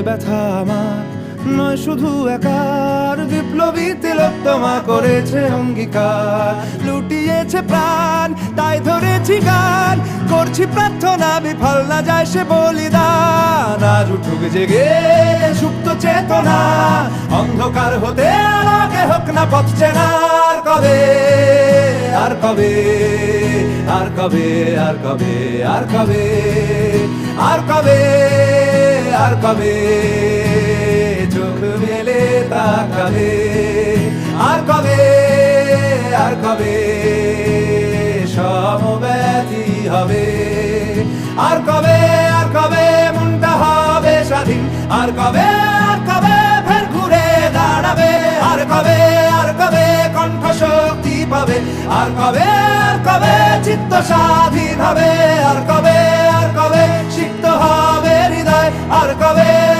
ব্যথা আমার নয় শুধু একার, বিপ্লবী তিলোত্তমা করেছে অঙ্গীকার। লুটিয়েছে প্রাণ তাই ধরেছি গান, করছি প্রার্থনা বিফল না যায় সে বলিদান। আজ উঠুক জেগে সুপ্ত চেতনা, অন্ধকার হতে আলোকে হোক না পথ চেনা। আর কবে, আর কবে, আর কবে, আর কবে, আর কবে, আর কবে, আর কবে চোখ মেলে তাকাবে। আর কবে, আর কবে সমব্যথী হবে। আর কবে, আর কবে মনটা হবে স্বাধীন। আর কবে, আর কবে ফের ঘুরে দাঁড়াবে। আর কবে, আর কবে কণ্ঠ শক্তি পাবে। আর কবে, আর কবে চিত্ত স্বাধীন হবে। আর কবে, আর কবে সিক্ত হবে হৃদয়। আর কবে,